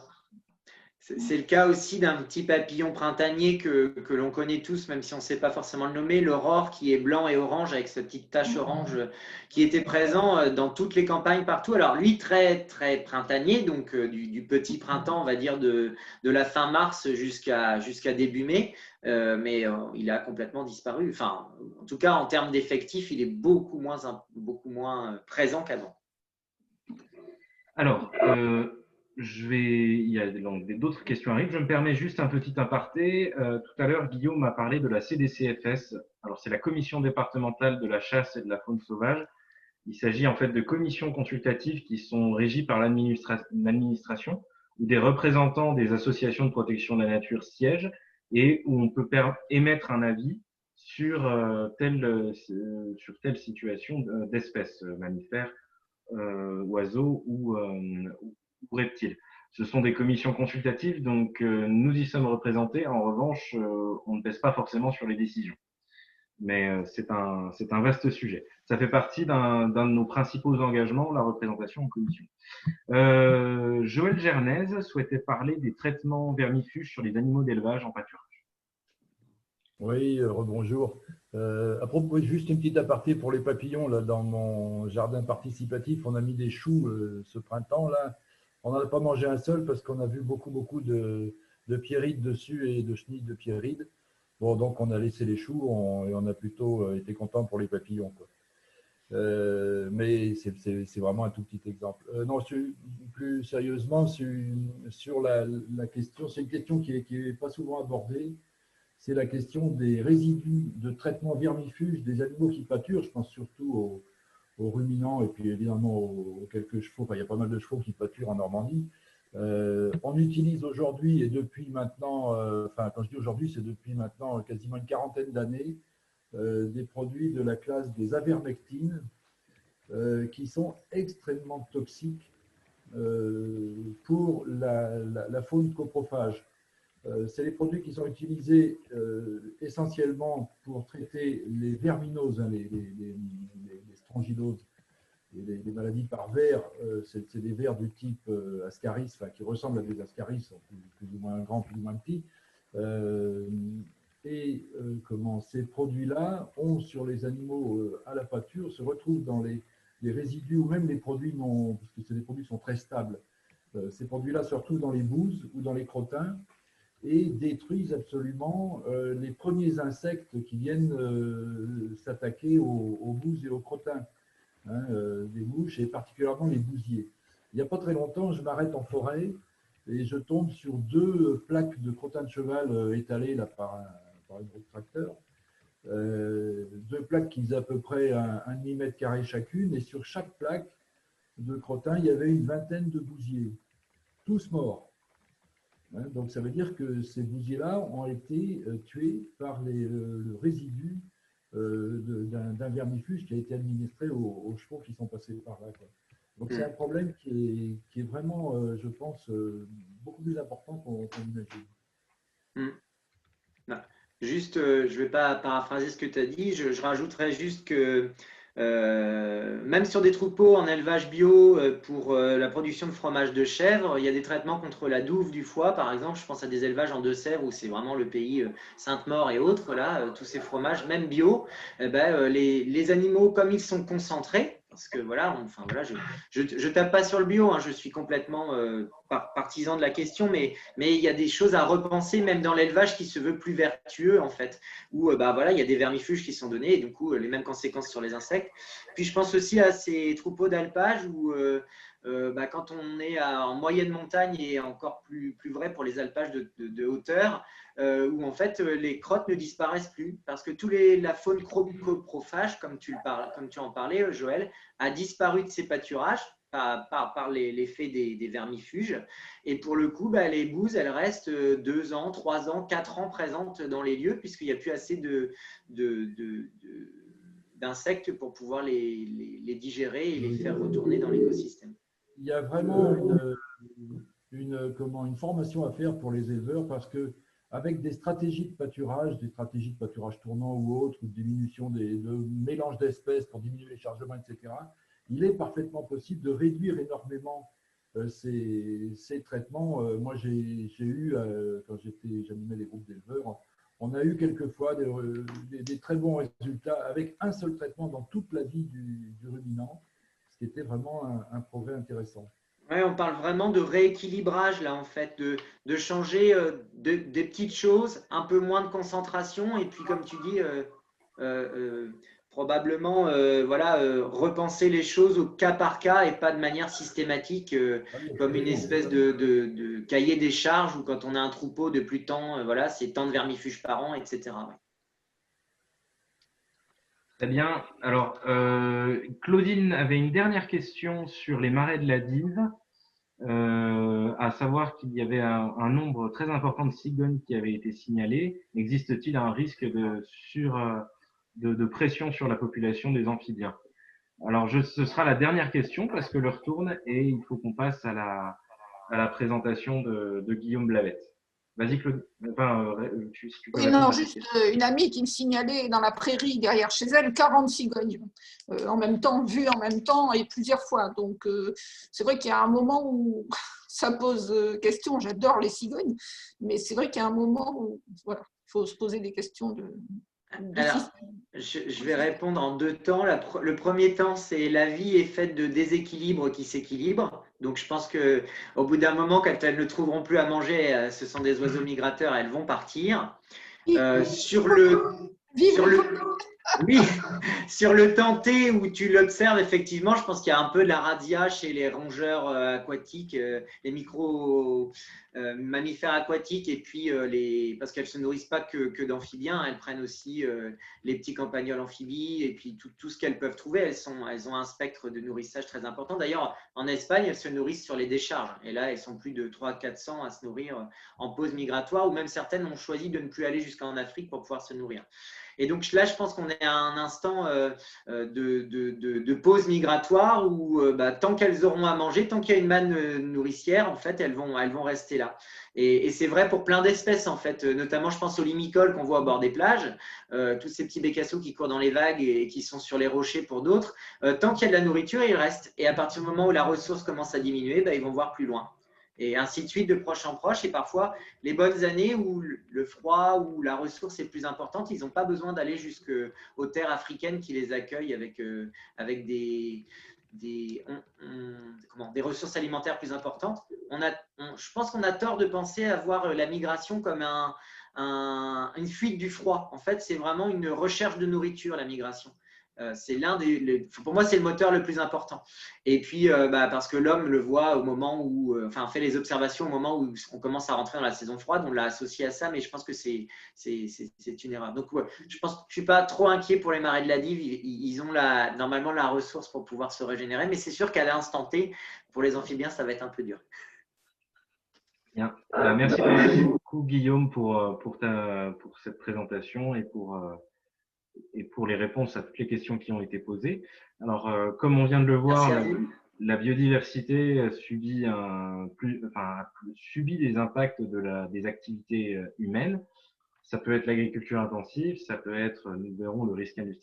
S2: C'est le cas aussi d'un petit papillon printanier que l'on connaît tous, même si on ne sait pas forcément le nommer, l'aurore, qui est blanc et orange avec cette petite tache orange qui était présent dans toutes les campagnes partout. Alors lui, très, très printanier, donc du petit printemps, on va dire, de la fin mars jusqu'à début mai, mais il a complètement disparu. Enfin, en tout cas, en termes d'effectifs, il est beaucoup moins présent qu'avant.
S1: Alors, il y a donc d'autres questions arrivent. Je me permets juste un petit aparté. Tout à l'heure, Guillaume m'a parlé de la CDCFS. Alors, c'est la Commission départementale de la chasse et de la faune sauvage. Il s'agit en fait de commissions consultatives qui sont régies par l'administration, où des représentants des associations de protection de la nature siègent et où on peut émettre un avis sur telle situation d'espèces mammifères, oiseaux ou reptiles. Ce sont des commissions consultatives, donc nous y sommes représentés. En revanche, on ne pèse pas forcément sur les décisions. Mais c'est un vaste sujet. Ça fait partie d'un de nos principaux engagements, la représentation en commission. Joël Gernaise souhaitait parler des traitements vermifuges sur les animaux d'élevage en pâturage.
S6: Oui, rebonjour. À propos, juste une petite aparté pour les papillons. Là, dans mon jardin participatif, on a mis des choux ce printemps. Là. On n'en a pas mangé un seul parce qu'on a vu beaucoup de pierrides dessus et de chenilles de pierrides. Bon, donc on a laissé les choux et on a plutôt été content pour les papillons, quoi. Mais c'est vraiment un tout petit exemple. Non, plus sérieusement, sur la question, c'est une question qui est pas souvent abordée. C'est la question des résidus de traitement vermifuge des animaux qui pâturent. Je pense surtout aux ruminants et puis évidemment aux quelques chevaux. Enfin, il y a pas mal de chevaux qui pâturent en Normandie. On utilise aujourd'hui et depuis maintenant, enfin quand je dis aujourd'hui, c'est depuis maintenant quasiment une quarantaine d'années, des produits de la classe des avermectines qui sont extrêmement toxiques pour la faune coprophage. C'est les produits qui sont utilisés essentiellement pour traiter les verminoses, hein, les stranguloses, les maladies par vers. C'est des vers du type ascaris, enfin, qui ressemblent à des ascaris, sont plus ou moins grands, plus ou moins petits. Ces produits-là ont sur les animaux à la pâture, se retrouvent dans les résidus ou même les produits non, parce que ces produits sont très stables. Ces produits-là se retrouvent dans les bouses ou dans les crottins et détruisent absolument les premiers insectes qui viennent s'attaquer aux bouses et aux crottins, hein, des mouches et particulièrement les bousiers. Il n'y a pas très longtemps, je m'arrête en forêt et je tombe sur 2 plaques de crottin de cheval étalées là, par un gros tracteur. 2 plaques qui faisaient à peu près un demi-mètre carré chacune, et sur chaque plaque de crottin, il y avait une vingtaine de bousiers, tous morts. Donc ça veut dire que ces bousiers-là ont été tués par le résidu d'un vermifuge qui a été administré aux chevaux qui sont passés par là, quoi. Donc c'est un problème qui est vraiment, je pense, beaucoup plus important qu'on imagine.
S2: Juste, je ne vais pas paraphraser ce que tu as dit, je rajouterais juste que même sur des troupeaux en élevage bio pour la production de fromage de chèvre, il y a des traitements contre la douve du foie, par exemple. Je pense à des élevages en Deux-Sèvres où c'est vraiment le pays Sainte-Maure et autres, là, tous ces fromages, même bio, les animaux, comme ils sont concentrés, parce que voilà, je tape pas sur le bio, hein, je suis complètement partisan de la question, mais il y a des choses à repenser même dans l'élevage qui se veut plus vertueux en fait, où voilà, il y a des vermifuges qui sont donnés et du coup les mêmes conséquences sur les insectes. Puis je pense aussi à ces troupeaux d'alpage où quand on est en moyenne montagne et encore plus vrai pour les alpages de hauteur, où en fait les crottes ne disparaissent plus parce que la faune coprophage, comme tu en parlais, Joël, a disparu de ces pâturages par l'effet des vermifuges. Et pour le coup, les bouses, elles restent 2 ans, 3 ans, 4 ans présentes dans les lieux puisqu'il n'y a plus assez d'insectes pour pouvoir les digérer et les faire retourner dans l'écosystème.
S6: Il y a vraiment une formation à faire pour les éleveurs parce que avec des stratégies de pâturage tournant ou autres, ou de diminution de mélange d'espèces pour diminuer les chargements, etc., il est parfaitement possible de réduire énormément ces traitements. Moi, j'ai eu, quand j'animais les groupes d'éleveurs, on a eu quelquefois des très bons résultats avec un seul traitement dans toute la vie du ruminant, ce qui était vraiment un progrès intéressant.
S2: Ouais, on parle vraiment de rééquilibrage là en fait, de changer des petites choses, un peu moins de concentration et puis comme tu dis, probablement voilà, repenser les choses au cas par cas et pas de manière systématique comme une espèce de cahier des charges où quand on a un troupeau de plus tant, voilà, c'est tant de vermifuges par an, etc. Ouais.
S1: Très bien. Alors, Claudine avait une dernière question sur les marais de la Dive, à savoir qu'il y avait un nombre très important de cigognes qui avaient été signalés. Existe-t-il un risque de pression sur la population des amphibiens? Alors, ce sera la dernière question parce que l'heure tourne et il faut qu'on passe à la présentation de Guillaume Blavette. Vas-y, Claude. Enfin, si tu peux
S5: Oui,
S1: répondre
S5: non,
S1: à cette
S5: juste
S1: question.
S5: une amie qui me signalait dans la prairie derrière chez elle 40 cigognes en même temps, vues en même temps et plusieurs fois. Donc, c'est vrai qu'il y a un moment où ça pose question. J'adore les cigognes, mais c'est vrai qu'il y a un moment où voilà, il faut se poser des questions de
S2: Alors,
S5: système.
S2: je vais répondre en deux temps. Le premier temps, c'est la vie est faite de déséquilibres qui s'équilibrent. Donc, je pense qu'au bout d'un moment, quand elles ne trouveront plus à manger, ce sont des oiseaux migrateurs, elles vont partir. Sur le oui, sur le temps T où tu l'observes, effectivement, je pense qu'il y a un peu de la radia chez les rongeurs aquatiques, les micro-mammifères aquatiques, et puis parce qu'elles ne se nourrissent pas que d'amphibiens, elles prennent aussi les petits campagnols amphibies, et puis tout ce qu'elles peuvent trouver. Elles ont un spectre de nourrissage très important. D'ailleurs, en Espagne, elles se nourrissent sur les décharges, et là, elles sont plus de 300-400 à se nourrir en pause migratoire, ou même certaines ont choisi de ne plus aller jusqu'en Afrique pour pouvoir se nourrir. Et donc là, je pense qu'on est à un instant de pause migratoire où tant qu'elles auront à manger, tant qu'il y a une manne nourricière, en fait, elles vont rester là. Et c'est vrai pour plein d'espèces, en fait, notamment je pense aux limicoles qu'on voit au bord des plages, tous ces petits bécassos qui courent dans les vagues et qui sont sur les rochers pour d'autres. Tant qu'il y a de la nourriture, ils restent. Et à partir du moment où la ressource commence à diminuer, ils vont voir plus loin. Et ainsi de suite, de proche en proche. Et parfois, les bonnes années où le froid, où la ressource est plus importante, ils n'ont pas besoin d'aller jusqu'aux terres africaines qui les accueillent avec des ressources alimentaires plus importantes. Je pense qu'on a tort de penser à voir la migration comme une fuite du froid. En fait, c'est vraiment une recherche de nourriture, la migration. C'est pour moi, c'est le moteur le plus important. Et puis, parce que l'homme le voit au moment où, fait les observations au moment où on commence à rentrer dans la saison froide, on l'a associé à ça, mais je pense que c'est une erreur. Donc, ouais, je suis pas trop inquiet pour les marais de la Dive. Ils ont normalement la ressource pour pouvoir se régénérer, mais c'est sûr qu'à l'instant T, pour les amphibiens, ça va être un peu dur.
S1: Bien. Merci beaucoup, Guillaume, pour cette présentation et pour les réponses à toutes les questions qui ont été posées. Alors, comme on vient de le voir, la biodiversité subit des impacts des activités humaines. Ça peut être l'agriculture intensive, ça peut être, nous verrons, le risque industriel.